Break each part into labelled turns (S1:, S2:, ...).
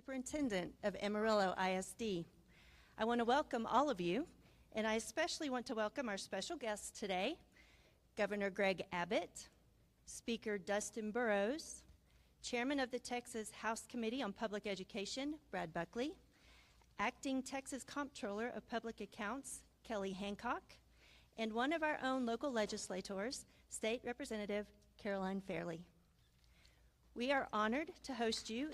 S1: Superintendent of Amarillo ISD. I want to welcome all of you, and I especially want to welcome our special guests today, Governor Greg Abbott, Speaker Dustin Burrows, Chairman of the Texas House Committee on Public Education, Brad Buckley, Acting Texas Comptroller of Public Accounts, Kelly Hancock, and one of our own local legislators, State Representative Caroline Fairley. We are honored to host you.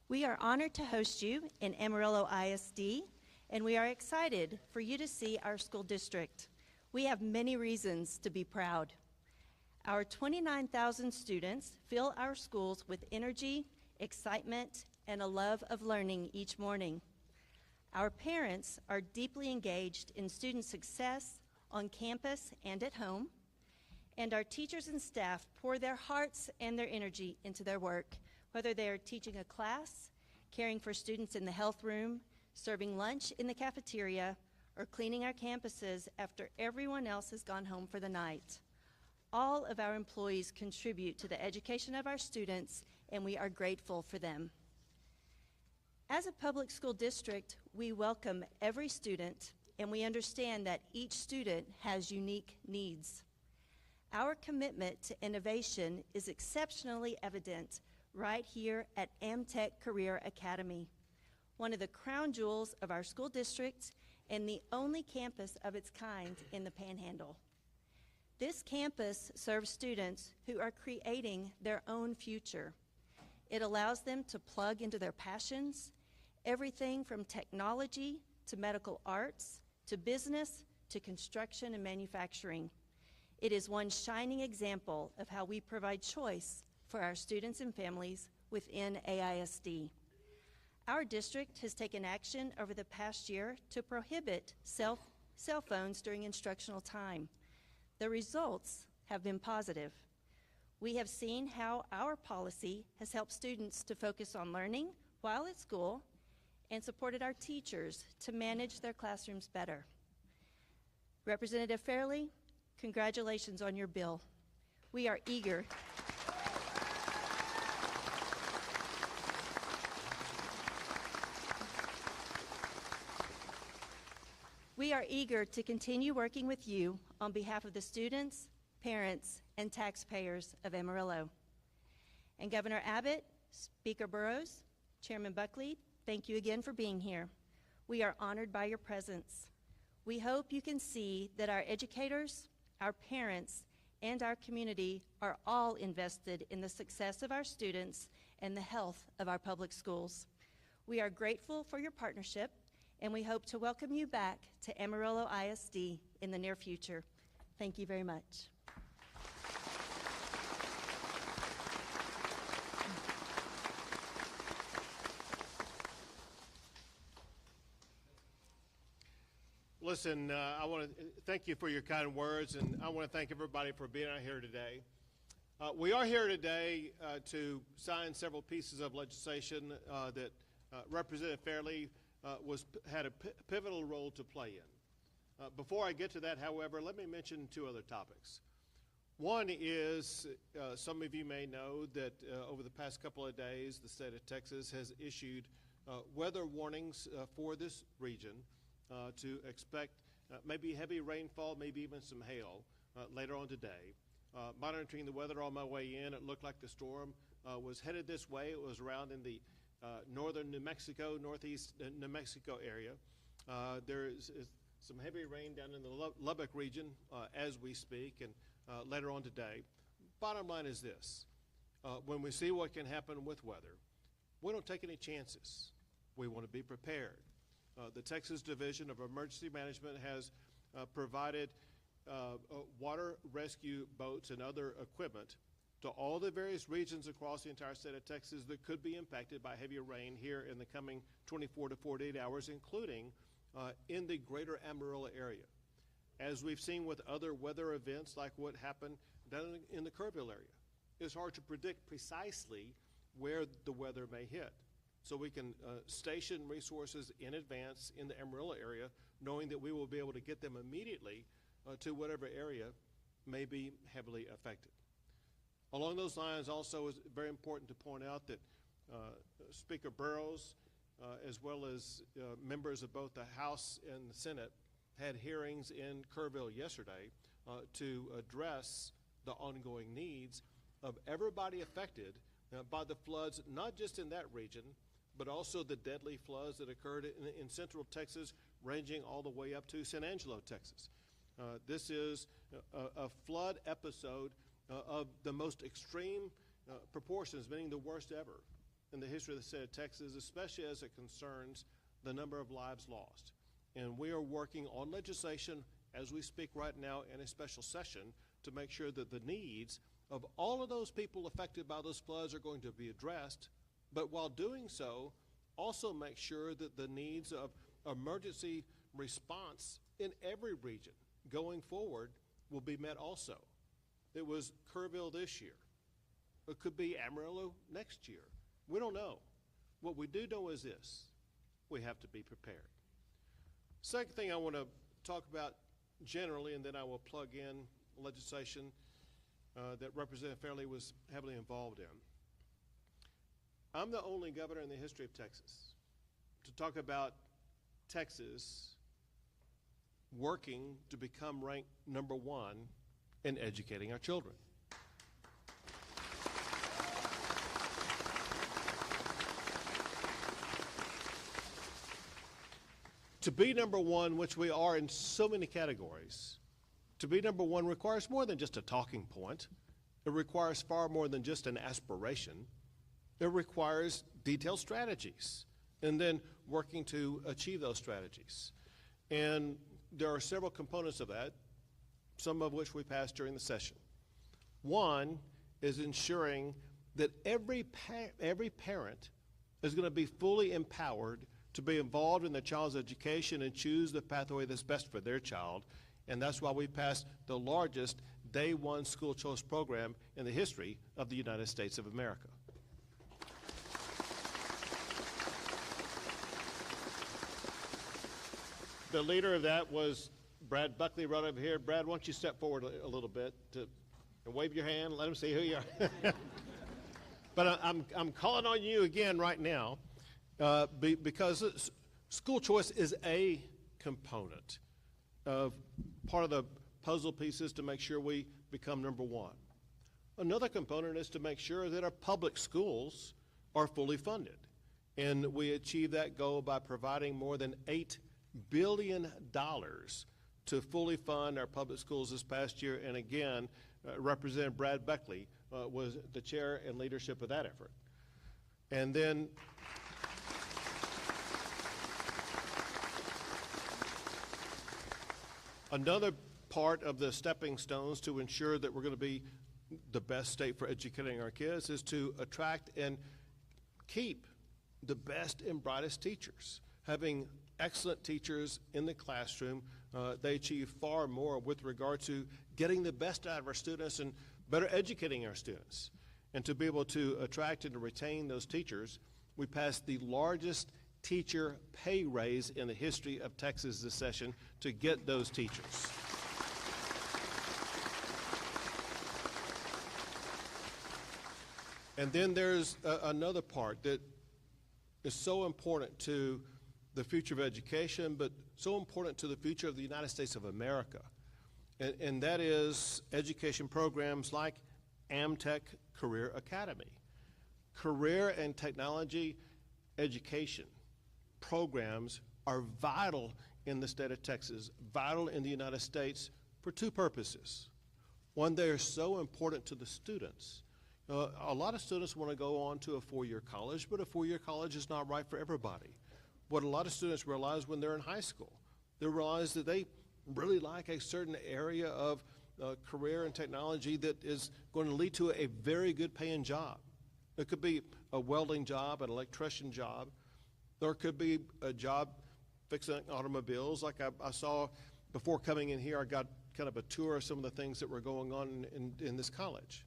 S1: We are honored to host you in Amarillo ISD, and we are excited for you to see our school district. We have many reasons to be proud. Our 29,000 students fill our schools with energy, excitement, and a love of learning each morning. Our parents are deeply engaged in student success on campus and at home, and our teachers and staff pour their hearts and their energy into their work, whether they are teaching a class, caring for students in the health room, serving lunch in the cafeteria, or cleaning our campuses after everyone else has gone home for the night. All of our employees contribute to the education of our students, and we are grateful for them. As a public school district, we welcome every student, and we understand that each student has unique needs. Our commitment to innovation is exceptionally evident right here at AmTech Career Academy, one of the crown jewels of our school district and the only campus of its kind in the Panhandle. This campus serves students who are creating their own future. It allows them to plug into their passions, everything from technology to medical arts to business to construction and manufacturing. It is one shining example of how we provide choice for our students and families within AISD. Our district has taken action over the past year to prohibit cell phones during instructional time. The results have been positive. We have seen how our policy has helped students to focus on learning while at school and supported our teachers to manage their classrooms better. Representative Fairley, congratulations on your bill. We are eager to continue working with you on behalf of the students, parents, and taxpayers of Amarillo. And Governor Abbott, Speaker Burrows, Chairman Buckley, thank you again for being here. We are honored by your presence. We hope you can see that our educators, our parents, and our community are all invested in the success of our students and the health of our public schools. We are grateful for your partnership, and we hope to welcome you back to Amarillo ISD in the near future. Thank you very much.
S2: Listen, I want to thank you for your kind words, and I want to thank everybody for being out here today. We are here today to sign several pieces of legislation that Representative Fairley had a pivotal role to play in. Before I get to that, however, let me mention two other topics. One is, some of you may know that over the past couple of days, the state of Texas has issued weather warnings for this region to expect maybe heavy rainfall, maybe even some hail later on today. Monitoring the weather on my way in, it looked like the storm was headed this way. It was around in the northern New Mexico, northeast New Mexico area. There is some heavy rain down in the Lubbock region as we speak, and later on today. Bottom line is this. When we see what can happen with weather, we don't take any chances. We want to be prepared. The Texas Division of Emergency Management has provided water rescue boats and other equipment to all the various regions across the entire state of Texas that could be impacted by heavier rain here in the coming 24 to 48 hours, including in the greater Amarillo area. As we've seen with other weather events like what happened down in the Kerrville area, it's hard to predict precisely where the weather may hit. So we can station resources in advance in the Amarillo area, knowing that we will be able to get them immediately to whatever area may be heavily affected. Along those lines, also, is very important to point out that Speaker Burrows, as well as members of both the House and the Senate, had hearings in Kerrville yesterday to address the ongoing needs of everybody affected by the floods, not just in that region, but also the deadly floods that occurred in central Texas, ranging all the way up to San Angelo, Texas. This is a flood episode of the most extreme proportions, meaning the worst ever in the history of the state of Texas, especially as it concerns the number of lives lost. And we are working on legislation as we speak right now in a special session to make sure that the needs of all of those people affected by those floods are going to be addressed, but while doing so, also make sure that the needs of emergency response in every region going forward will be met also. It was Kerrville this year. It could be Amarillo next year. We don't know. What we do know is this: we have to be prepared. Second thing I want to talk about generally, and then I will plug in legislation that Representative Fairley was heavily involved in. I'm the only governor in the history of Texas to talk about Texas working to become ranked #1 in educating our children. To be #1, which we are in so many categories, to be #1 requires more than just a talking point. It requires far more than just an aspiration. It requires detailed strategies and then working to achieve those strategies. And there are several components of that, some of which we passed during the session. One is ensuring that every parent is going to be fully empowered to be involved in their child's education and choose the pathway that's best for their child. And that's why we passed the largest Day One school choice program in the history of the United States of America. The leader of that was Brad Buckley right over here. Brad, why don't you step forward a little bit and wave your hand, let them see who you are. But I'm calling on you again right now because school choice is a component of part of the puzzle pieces to make sure we become #1. Another component is to make sure that our public schools are fully funded. And we achieve that goal by providing more than $8 billion to fully fund our public schools this past year. And again, Representative Brad Buckley was the chair and leadership of that effort. And then another part of the stepping stones to ensure that we're going to be the best state for educating our kids is to attract and keep the best and brightest teachers. Having excellent teachers in the classroom, they achieve far more with regard to getting the best out of our students and better educating our students. And to be able to attract and to retain those teachers, we passed the largest teacher pay raise in the history of Texas this session to get those teachers. And then there's another part that is so important to the future of education, but so important to the future of the United States of America. And that is education programs like AmTech Career Academy. Career and technology education programs are vital in the state of Texas, vital in the United States for two purposes. One, they are so important to the students. A lot of students want to go on to a four-year college, but a four-year college is not right for everybody. What a lot of students realize when they're in high school, they realize that they really like a certain area of career and technology that is going to lead to a very good paying job. It could be a welding job, an electrician job, or it could be a job fixing automobiles. Like I saw before coming in here, I got kind of a tour of some of the things that were going on in this college.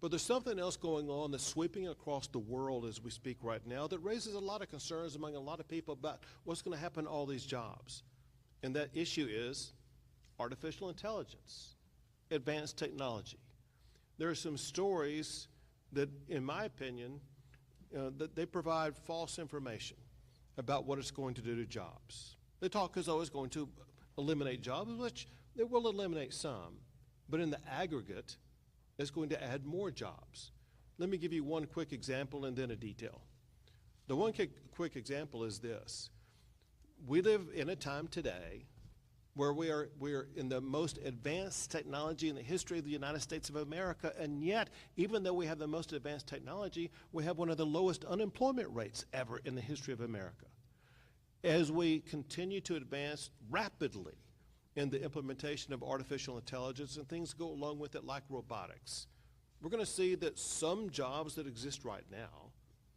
S2: But there's something else going on that's sweeping across the world as we speak right now that raises a lot of concerns among a lot of people about what's going to happen to all these jobs. And that issue is artificial intelligence, advanced technology. There are some stories that, in my opinion, that they provide false information about what it's going to do to jobs. They talk as though it's going to eliminate jobs, which it will eliminate some, but in the aggregate, it's going to add more jobs. Let me give you one quick example and then a detail. The one quick example is this. We live in a time today where we are in the most advanced technology in the history of the United States of America, and yet, even though we have the most advanced technology, we have one of the lowest unemployment rates ever in the history of America. As we continue to advance rapidly in the implementation of artificial intelligence and things go along with it like robotics, we're going to see that some jobs that exist right now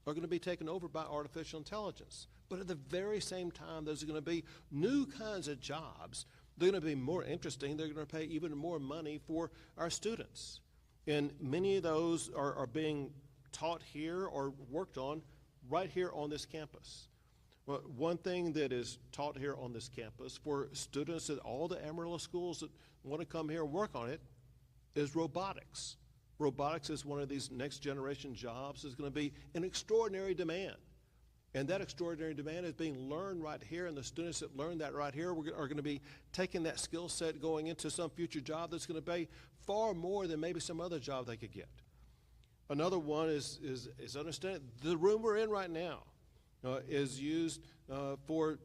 S2: are going to be taken over by artificial intelligence. But at the very same time, there's going to be new kinds of jobs. They're going to be more interesting. They're going to pay even more money for our students. And many of those are being taught here or worked on right here on this campus. Well, one thing that is taught here on this campus for students at all the Amarillo schools that want to come here and work on it is robotics. Robotics is one of these next generation jobs that's going to be an extraordinary demand. And that extraordinary demand is being learned right here, and the students that learn that right here are going to be taking that skill set going into some future job that's going to pay far more than maybe some other job they could get. Another one is understand the room we're in right now is used for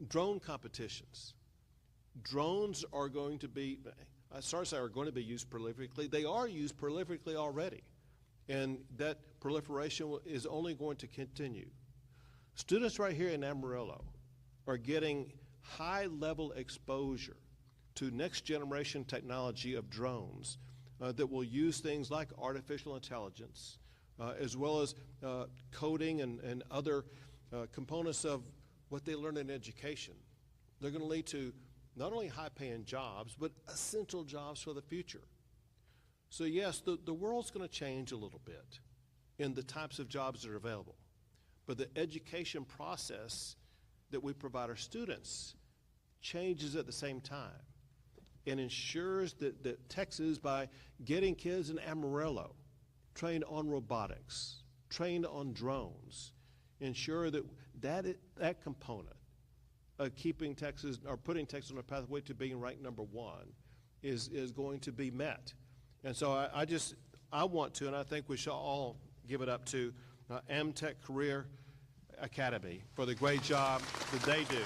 S2: drone competitions. Drones are going to be, are going to be used prolifically. They are used prolifically already, and that proliferation is only going to continue. Students right here in Amarillo are getting high-level exposure to next-generation technology of drones that will use things like artificial intelligence, as well as coding and other components of what they learn in education. They're going to lead to not only high-paying jobs, but essential jobs for the future. So yes, the world's going to change a little bit in the types of jobs that are available. But the education process that we provide our students changes at the same time and ensures that Texas, by getting kids in Amarillo trained on robotics, trained on drones, ensure that component of keeping Texas or putting Texas on a pathway to being ranked number one is going to be met. And so I want to, and I think we shall all give it up to Amtech Career Academy for the great job that they do.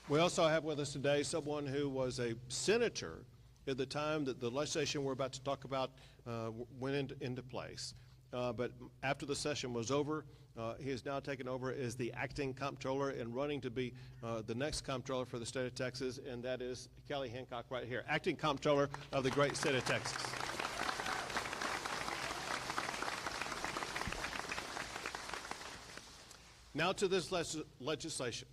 S2: We also have with us today someone who was a senator at the time that the legislation we're about to talk about went into place. But after the session was over, he has now taken over as the acting comptroller and running to be the next comptroller for the state of Texas, and that is Kelly Hancock right here, acting comptroller of the great state of Texas. Now to this legislation.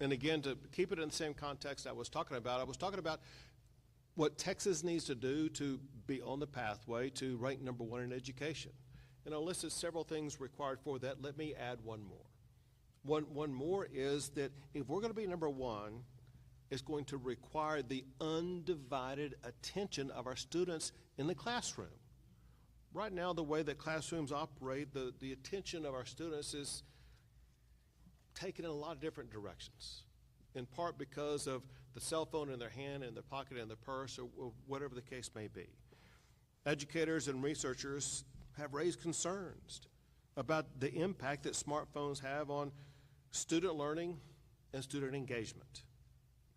S2: And again, to keep it in the same context I was talking about what Texas needs to do to be on the pathway to rank number one in education. And I listed several things required for that. Let me add one more. One more is that if we're going to be number one, it's going to require the undivided attention of our students in the classroom. Right now, the way that classrooms operate, the attention of our students is taken in a lot of different directions, in part because of the cell phone in their hand, in their pocket, in their purse, or whatever the case may be. Educators and researchers have raised concerns about the impact that smartphones have on student learning and student engagement.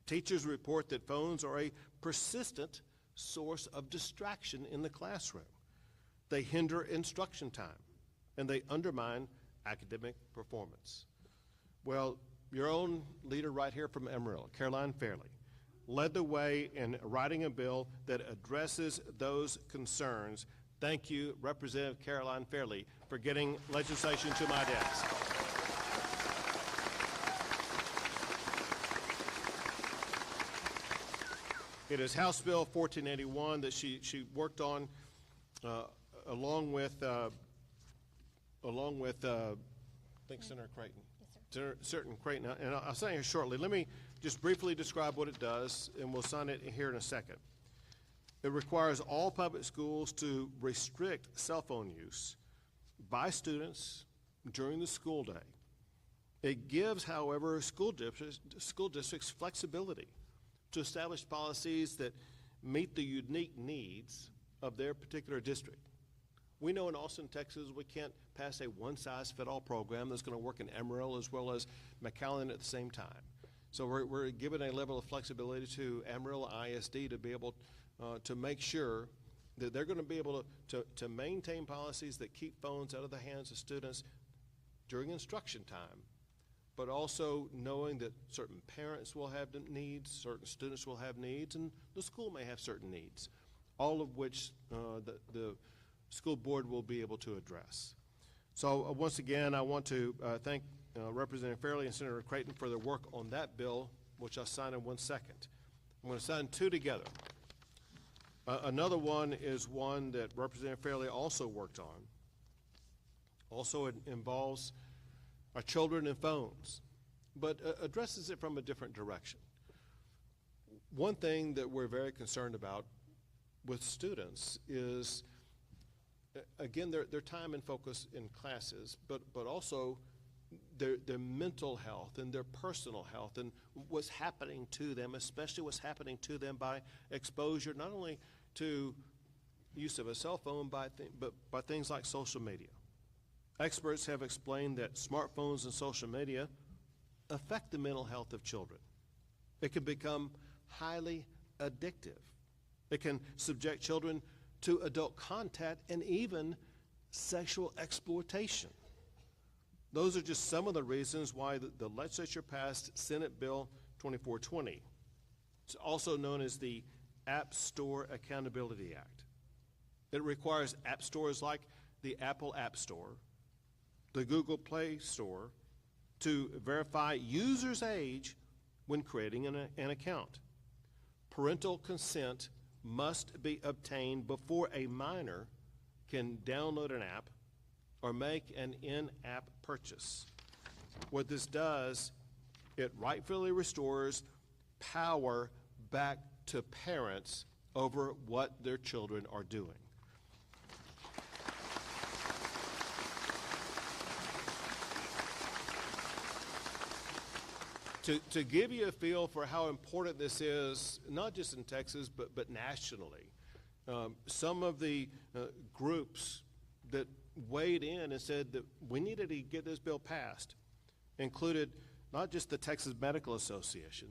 S2: Teachers report that phones are a persistent source of distraction in the classroom. They hinder instruction time, and they undermine academic performance. Well, your own leader right here from Amarillo, Caroline Fairley, led the way in writing a bill that addresses those concerns. Thank you, Representative Caroline Fairley, for getting legislation to my desk. It is House Bill 1481 that she worked on along with I think Senator Creighton. Yes, sir. Senator Creighton, and I'll say it shortly. Let me just briefly describe what it does, and we'll sign it here in a second. It requires all public schools to restrict cell phone use by students during the school day. It gives, however, school districts flexibility to establish policies that meet the unique needs of their particular district. We know in Austin, Texas, we can't pass a one-size-fit-all program that's going to work in Amarillo as well as McAllen at the same time. So we're giving a level of flexibility to Amarillo ISD to be able to make sure that they're going to be able to maintain policies that keep phones out of the hands of students during instruction time, but also knowing that certain parents will have needs, certain students will have needs, and the school may have certain needs, all of which the school board will be able to address. So once again, I want to thank Representative Fairley and Senator Creighton for their work on that bill, which I'll sign in 1 second. I'm going to sign two together. Another one is one that Representative Fairley also worked on. Also, it involves our children and phones, but addresses it from a different direction. One thing that we're very concerned about with students is, again, their time and focus in classes, but also their mental health and their personal health and what's happening to them, especially what's happening to them by exposure, not only to use of a cell phone, but by things like social media. Experts have explained that smartphones and social media affect the mental health of children. It can become highly addictive. It can subject children to adult contact and even sexual exploitation. Those are just some of the reasons why the legislature passed Senate Bill 2420. It's also known as the App Store Accountability Act. It requires app stores like the Apple App Store, the Google Play Store, to verify users' age when creating an account. Parental consent must be obtained before a minor can download an app or make an in-app purchase. What this does, it rightfully restores power back to parents over what their children are doing. To give you a feel for how important this is, not just in Texas, but nationally, some of the groups that weighed in and said that we needed to get this bill passed included not just the Texas Medical Association,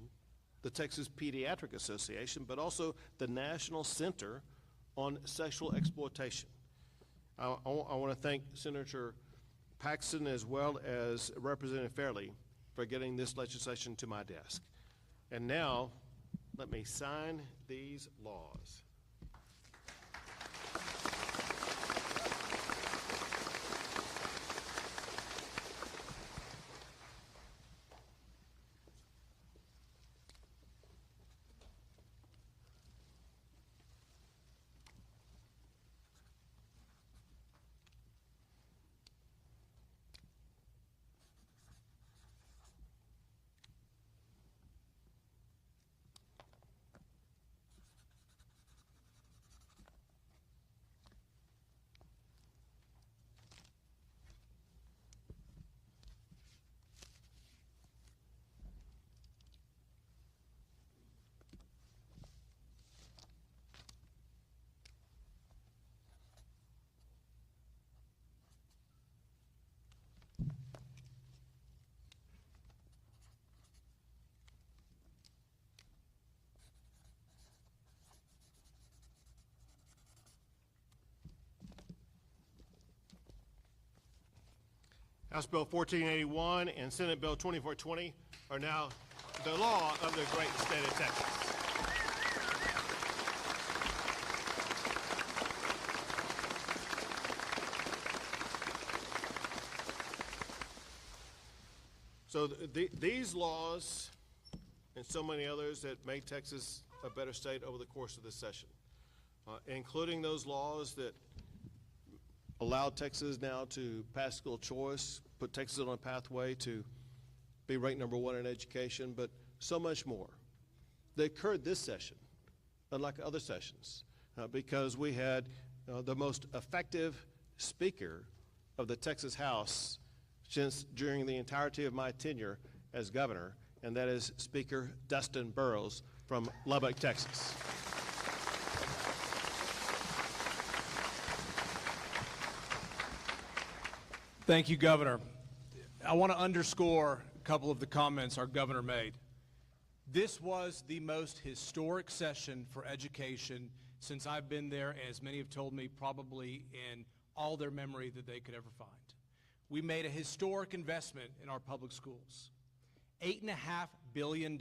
S2: the Texas Pediatric Association, but also the National Center on Sexual Exploitation. I want to thank Senator Paxton as well as Representative Fairley for getting this legislation to my desk. And now, let me sign these laws. House Bill 1481 and Senate Bill 2420 are now the law of the great state of Texas. So these laws and so many others that make Texas a better state over the course of this session, including those laws that allowed Texas now to pass school choice, put Texas on a pathway to be ranked #1 in education, but so much more. They occurred this session, unlike other sessions, because we had the most effective speaker of the Texas House since during the entirety of my tenure as governor, and that is Speaker Dustin Burrows from Lubbock, Texas.
S3: Thank you, Governor. I want to underscore a couple of the comments our governor made. This was the most historic session for education since I've been there, as many have told me, probably in all their memory that they could ever find. We made a historic investment in our public schools, $8.5 billion.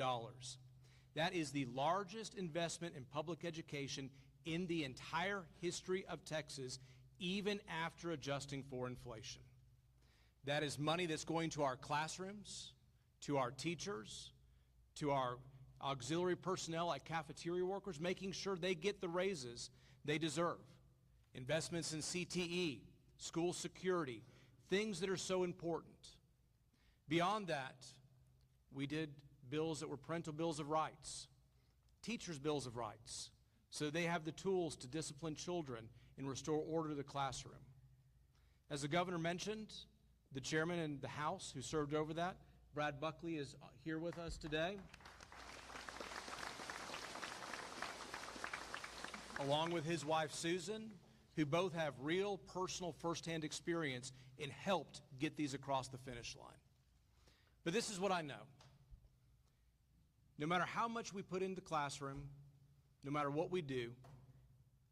S3: That is the largest investment in public education in the entire history of Texas, even after adjusting for inflation. That is money that's going to our classrooms, to our teachers, to our auxiliary personnel like cafeteria workers, making sure they get the raises they deserve. Investments in CTE, school security, things that are so important. Beyond that, we did bills that were parental bills of rights, teachers' bills of rights, so they have the tools to discipline children and restore order to the classroom. As the governor mentioned, the chairman in the House who served over that, Brad Buckley, is here with us today. Along with his wife, Susan, who both have real personal firsthand experience and helped get these across the finish line. But this is what I know. No matter how much we put into the classroom, no matter what we do,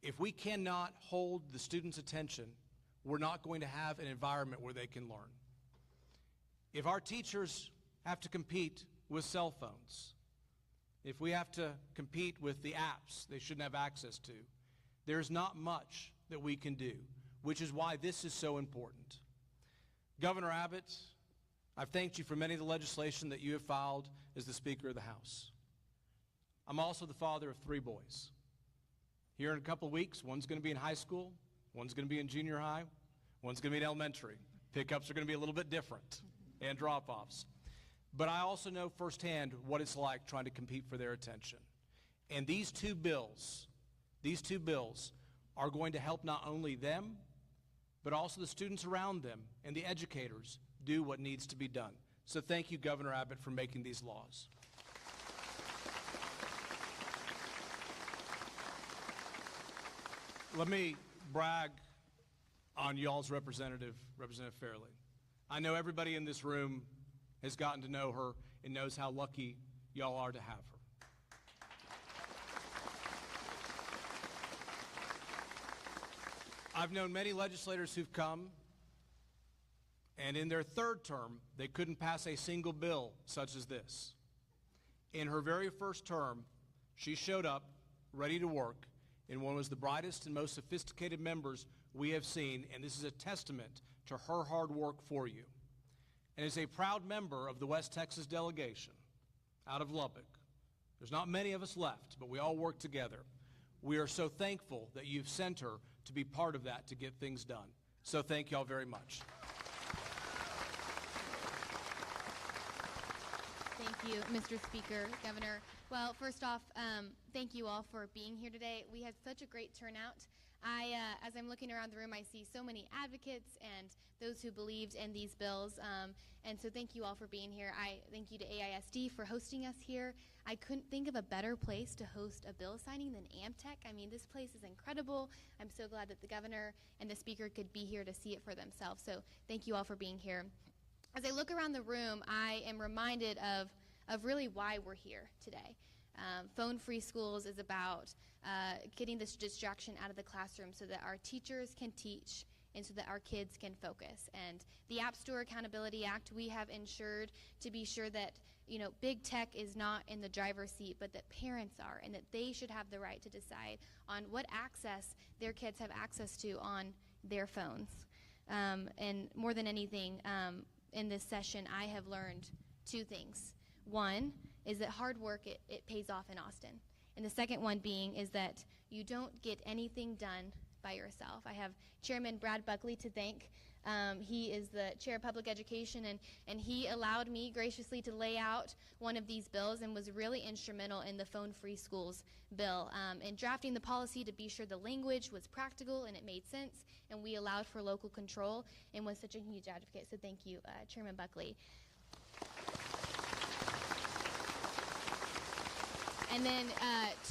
S3: if we cannot hold the students' attention, we're not going to have an environment where they can learn. If our teachers have to compete with cell phones, if we have to compete with the apps they shouldn't have access to, there's not much that we can do, which is why this is so important. Governor Abbott, I've thanked you for many of the legislation that you have filed as the Speaker of the House. I'm also the father of 3 boys. Here in a couple of weeks, one's going to be in high school, one's going to be in junior high, one's going to be in elementary. Pickups are going to be a little bit different, and drop-offs. But I also know firsthand what it's like trying to compete for their attention. And these two bills are going to help not only them, but also the students around them and the educators do what needs to be done. So thank you, Governor Abbott, for making these laws. Let me brag on y'all's Representative Fairley. I know everybody in this room has gotten to know her and knows how lucky y'all are to have her. I've known many legislators who've come, and in their 3rd term, they couldn't pass a single bill such as this. In her very first term, she showed up, ready to work, and one was the brightest and most sophisticated members we have seen, and this is a testament to her hard work for you. And as a proud member of the West Texas delegation out of Lubbock, there's not many of us left, but we all work together. We are so thankful that you've sent her to be part of that to get things done. So thank y'all very much.
S4: Thank you, Mr. Speaker, Governor. Well, first off, thank you all for being here today. We had such a great turnout. As I'm looking around the room, I see so many advocates and those who believed in these bills, and so thank you all for being here. I thank you to AISD for hosting us here. I couldn't think of a better place to host a bill signing than Amtech. I mean, this place is incredible. I'm so glad that the governor and the speaker could be here to see it for themselves, so thank you all for being here. As I look around the room, I am reminded of really why we're here today. Phone-free schools is about getting this distraction out of the classroom so that our teachers can teach and so that our kids can focus. And the App Store Accountability Act, we have ensured to be sure that, you know, big tech is not in the driver's seat, but that parents are, and that they should have the right to decide on what access their kids have access to on their phones. And more than anything, in this session, I have learned 2 things. One is that hard work, it pays off in Austin. And the second one being is that you don't get anything done by yourself. I have Chairman Brad Buckley to thank. He is the chair of public education, and he allowed me graciously to lay out one of these bills and was really instrumental in the phone-free schools bill, and drafting the policy to be sure the language was practical and it made sense, and we allowed for local control, and was such a huge advocate. So thank you, Chairman Buckley. And then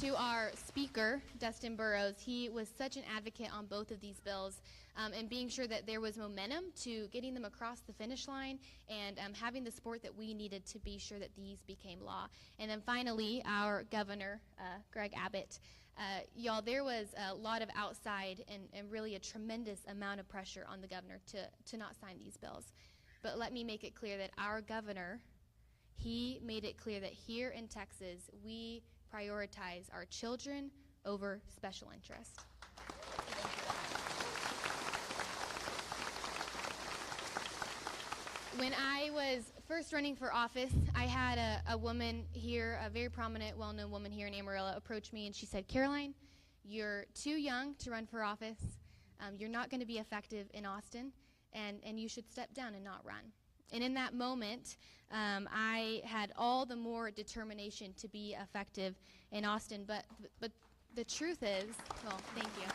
S4: to our speaker, Dustin Burrows, he was such an advocate on both of these bills, and being sure that there was momentum to getting them across the finish line, and having the support that we needed to be sure that these became law. And then finally, our governor, Greg Abbott. Y'all, there was a lot of outside and really a tremendous amount of pressure on the governor to not sign these bills. But let me make it clear that our governor, he made it clear that here in Texas, we prioritize our children over special interest. When I was first running for office, I had a woman here, a very prominent, well-known woman here in Amarillo, approach me, and she said, "Caroline, you're too young to run for office. You're not going to be effective in Austin, and you should step down and not run." And in that moment, I had all the more determination to be effective in Austin. But the truth is, well, thank you.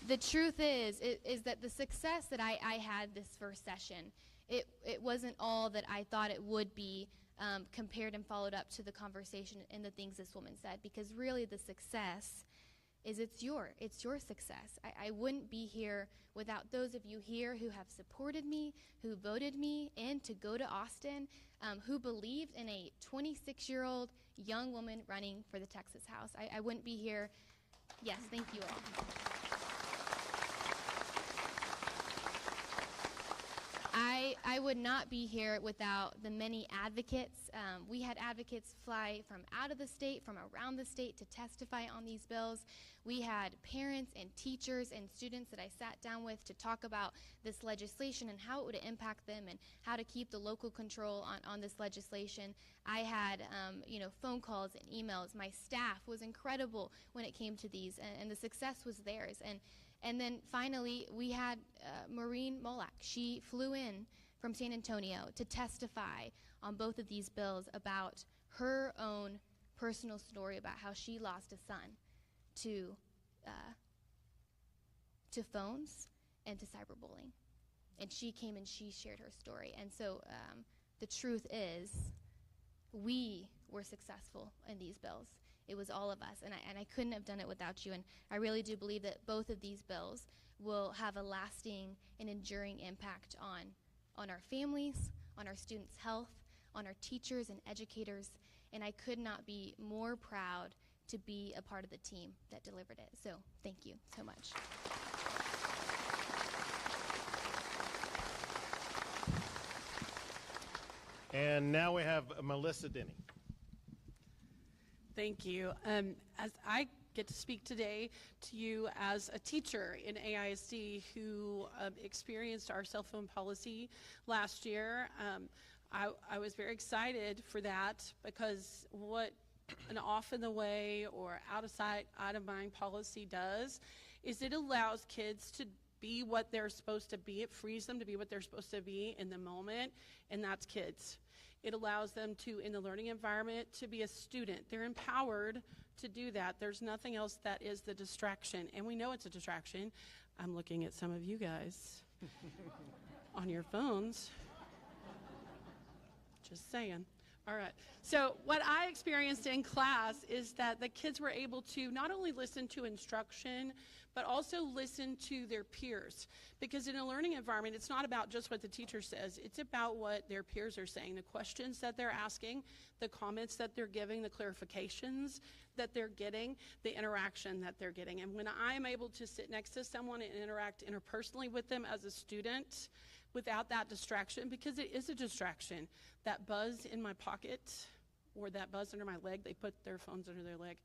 S4: The truth is that the success that I had this first session, it wasn't all that I thought it would be, compared and followed up to the conversation and the things this woman said. Because really the success is it's your success. I wouldn't be here without those of you here who have supported me, who voted me in to go to Austin, who believed in a 26-year-old young woman running for the Texas House. I wouldn't be here. Yes, thank you all. I would not be here without the many advocates. We had advocates fly from out of the state, from around the state to testify on these bills. We had parents and teachers and students that I sat down with to talk about this legislation and how it would impact them and how to keep the local control on this legislation. I had phone calls and emails. My staff was incredible when it came to these, and the success was theirs. And then finally, we had Maureen Molak. She flew in from San Antonio to testify on both of these bills about her own personal story about how she lost a son to phones and to cyberbullying. And she came and she shared her story. And so the truth is, we were successful in these bills. It was all of us, and I couldn't have done it without you. And I really do believe that both of these bills will have a lasting and enduring impact on our families, on our students' health, on our teachers and educators. And I could not be more proud to be a part of the team that delivered it. So thank you so much.
S2: And now we have Melissa Denny.
S5: Thank you. As I get to speak today to you as a teacher in AISD who experienced our cell phone policy last year, I was very excited for that, because what an off in the way or out of sight, out of mind policy does is it allows kids to be what they're supposed to be. It frees them to be what they're supposed to be in the moment, and that's kids. It allows them to, in the learning environment, to be a student. They're empowered to do that. There's nothing else that is the distraction, and we know it's a distraction. I'm looking at some of you guys on your phones. Just saying. All right. So what I experienced in class is that the kids were able to not only listen to instruction, but also listen to their peers. Because in a learning environment, it's not about just what the teacher says. It's about what their peers are saying, the questions that they're asking, the comments that they're giving, the clarifications that they're getting, the interaction that they're getting. And when I'm able to sit next to someone and interact interpersonally with them as a student without that distraction, because it is a distraction, that buzz in my pocket or that buzz under my leg, they put their phones under their leg,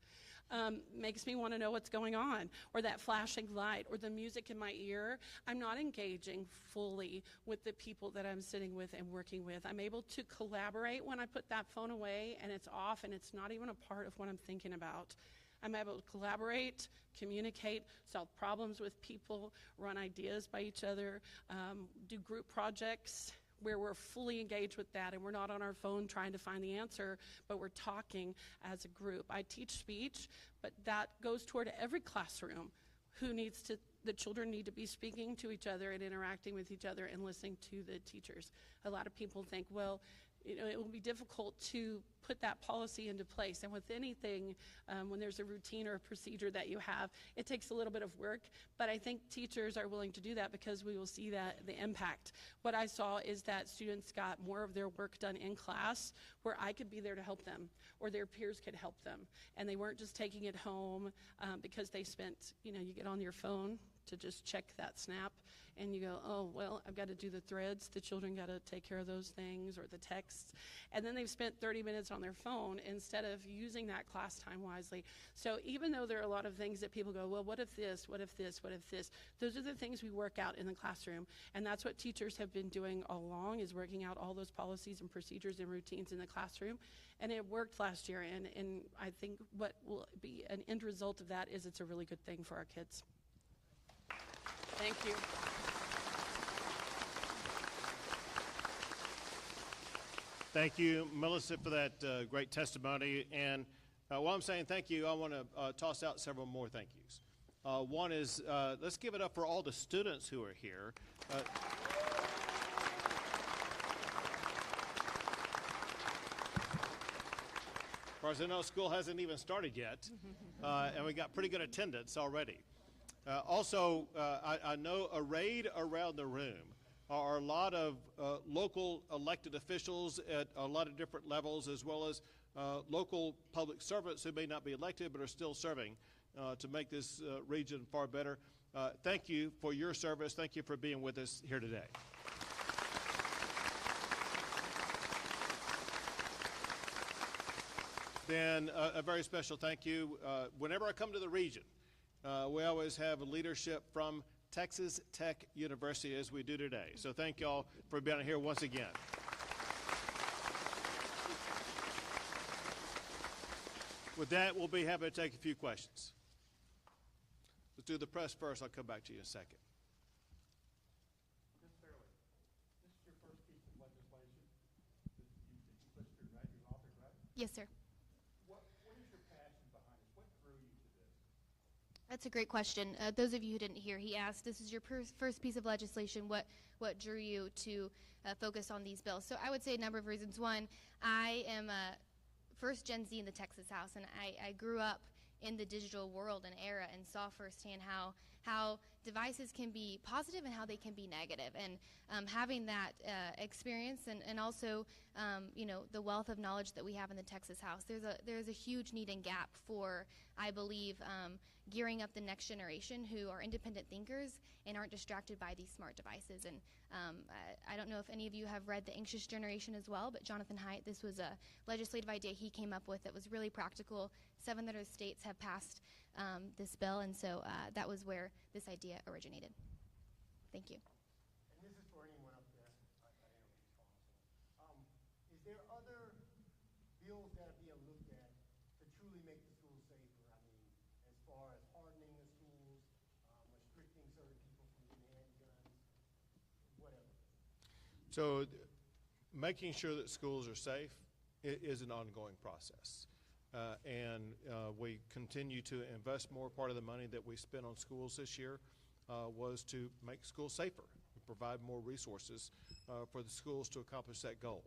S5: makes me want to know what's going on, or that flashing light, or the music in my ear. I'm not engaging fully with the people that I'm sitting with and working with. I'm able to collaborate when I put that phone away and it's off and it's not even a part of what I'm thinking about. I'm able to collaborate, communicate, solve problems with people, run ideas by each other, do group projects where we're fully engaged with that and we're not on our phone trying to find the answer, but we're talking as a group. I teach speech, but that goes toward every classroom. The children need to be speaking to each other and interacting with each other and listening to the teachers. A lot of people think, well, it will be difficult to put that policy into place. And with anything, when there's a routine or a procedure that you have, it takes a little bit of work. But I think teachers are willing to do that because we will see the impact. What I saw is that students got more of their work done in class where I could be there to help them or their peers could help them. And they weren't just taking it home because they spent, you get on your phone to just check that snap and you go, oh, well, I've got to do the threads. The children got to take care of those things or the texts. And then they've spent 30 minutes on their phone instead of using that class time wisely. So even though there are a lot of things that people go, well, what if this, what if this, what if this? Those are the things we work out in the classroom. And that's what teachers have been doing all along, is working out all those policies and procedures and routines in the classroom. And it worked last year. And I think what will be an end result of that is it's a really good thing for our kids. Thank you.
S2: Thank you, Melissa, for that great testimony. And while I'm saying thank you, I want to toss out several more thank yous. One is, let's give it up for all the students who are here. As far as I know, school hasn't even started yet, and we got pretty good attendance already. Also, I know arrayed around the room are a lot of local elected officials at a lot of different levels, as well as local public servants who may not be elected but are still serving to make this region far better. Thank you for your service. Thank you for being with us here today. Then a very special thank you. Whenever I come to the region, we always have a leadership from Texas Tech University, as we do today. So thank y'all for being here once again. With that, we'll be happy to take a few questions. Let's do the press first. I'll come back to you in a second.
S6: Ms. Fairley, this is your first piece of legislation that you listed, right? You authored, right?
S4: Yes, sir.
S6: What is your passion behind this? What drew you to this?
S4: That's a great question. Those of you who didn't hear, he asked, this is your first piece of legislation. What drew you to focus on these bills? So I would say a number of reasons. One, I am first Gen Z in the Texas House, and I grew up in the digital world and era and saw firsthand how devices can be positive and how they can be negative. And having that experience and also the wealth of knowledge that we have in the Texas House, there's a huge need and gap for, I believe, gearing up the next generation who are independent thinkers and aren't distracted by these smart devices. And I don't know if any of you have read The Anxious Generation as well, but Jonathan Haidt, this was a legislative idea he came up with that was really practical. 7 other states have passed this bill, and so that was where this idea originated. Thank you.
S7: And this is for anyone up there. Is there other bills that are being looked at to truly make the schools safer? I mean, as far as hardening the schools, restricting certain people from getting handguns, whatever.
S2: So making sure that schools are safe is an ongoing process. And we continue to invest more. Part of the money that we spent on schools this year was to make schools safer, provide more resources for the schools to accomplish that goal.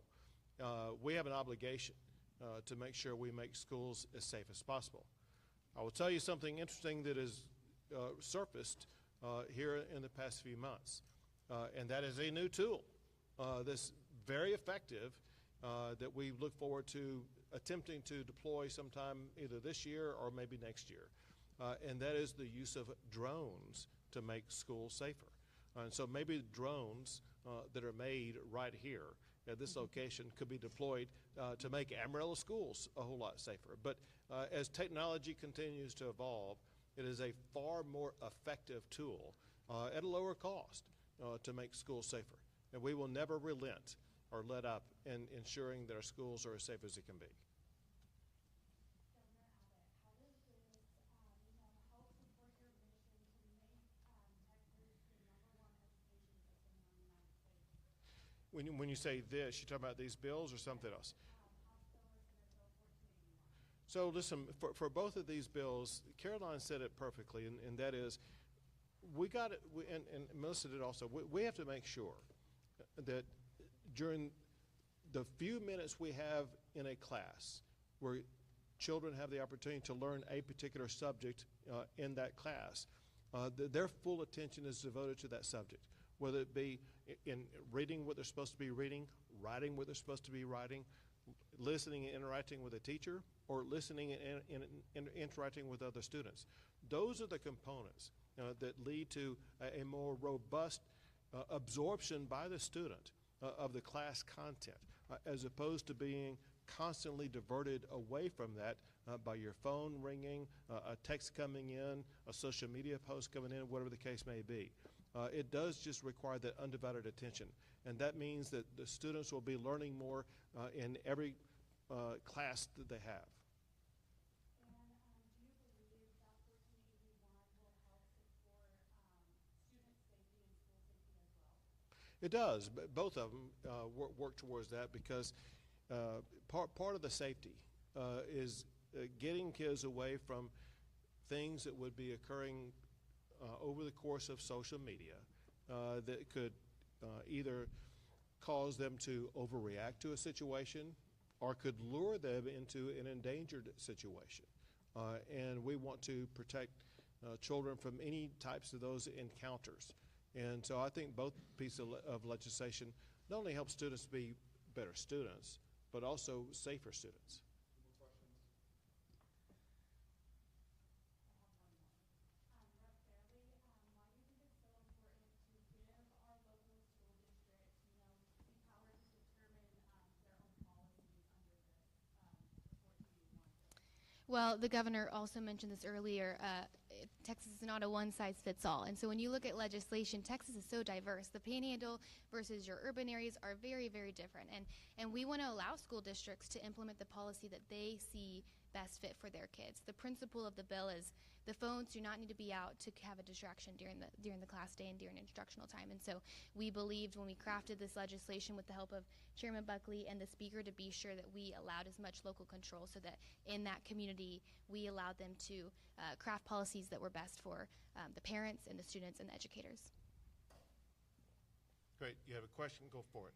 S2: We have an obligation to make sure we make schools as safe as possible. I will tell you something interesting that has surfaced here in the past few months, and that is a new tool that's very effective that we look forward to attempting to deploy sometime either this year or maybe next year, and that is the use of drones to make schools safer. And so maybe drones that are made right here at this location could be deployed to make Amarillo schools a whole lot safer. But as technology continues to evolve, it is a far more effective tool at a lower cost to make schools safer. And we will never relent or let up in ensuring that our schools are as safe as it can be. When you say this, you talking about these bills or something else? So listen, for both of these bills, Caroline said it perfectly, and that is, we got it, and Melissa did also, we have to make sure that during the few minutes we have in a class where children have the opportunity to learn a particular subject in that class, their full attention is devoted to that subject, whether it be in reading what they're supposed to be reading, writing what they're supposed to be writing, listening and interacting with a teacher, or listening and interacting with other students. Those are the components that lead to a more robust absorption by the student of the class content, as opposed to being constantly diverted away from that by your phone ringing, a text coming in, a social media post coming in, whatever the case may be. It does just require that undivided attention, and that means that the students will be learning more in every class that they have. It does. Both of them work towards that, because part of the safety is getting kids away from things that would be occurring over the course of social media that could either cause them to overreact to a situation or could lure them into an endangered situation. And we want to protect children from any types of those encounters. And so I think both pieces of legislation not only help students be better students, but also safer students.
S4: Well, the governor also mentioned this earlier. Texas is not a one-size-fits-all. And so when you look at legislation, Texas is so diverse. The Panhandle versus your urban areas are very, very different. And we want to allow school districts to implement the policy that they see best fit for their kids. The principle of the bill is the phones do not need to be out to have a distraction during the class day and during instructional time. And so we believed when we crafted this legislation with the help of Chairman Buckley and the Speaker to be sure that we allowed as much local control so that in that community we allowed them to craft policies that were best for the parents and the students and the educators.
S2: Great. You have a question? Go for it.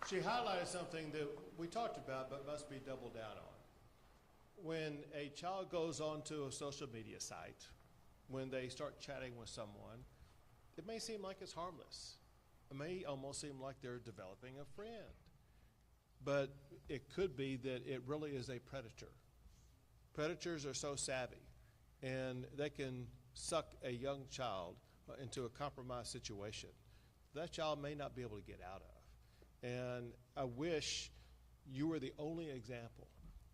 S2: She highlighted something that we talked about but must be doubled down on. When a child goes onto a social media site, when they start chatting with someone, it may seem like it's harmless. It may almost seem like they're developing a friend. But it could be that it really is a predator. Predators are so savvy, and they can suck a young child into a compromised situation. that child may not be able to get out of. And I wish you were the only example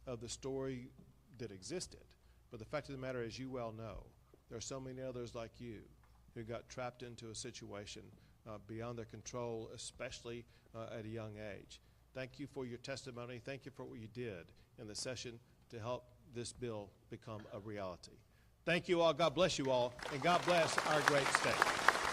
S2: of the story that existed. But the fact of the matter is, you well know, there are so many others like you who got trapped into a situation beyond their control, especially at a young age. Thank you for your testimony. Thank you for what you did in the session to help this bill become a reality. Thank you all. God bless you all. And God bless our great state.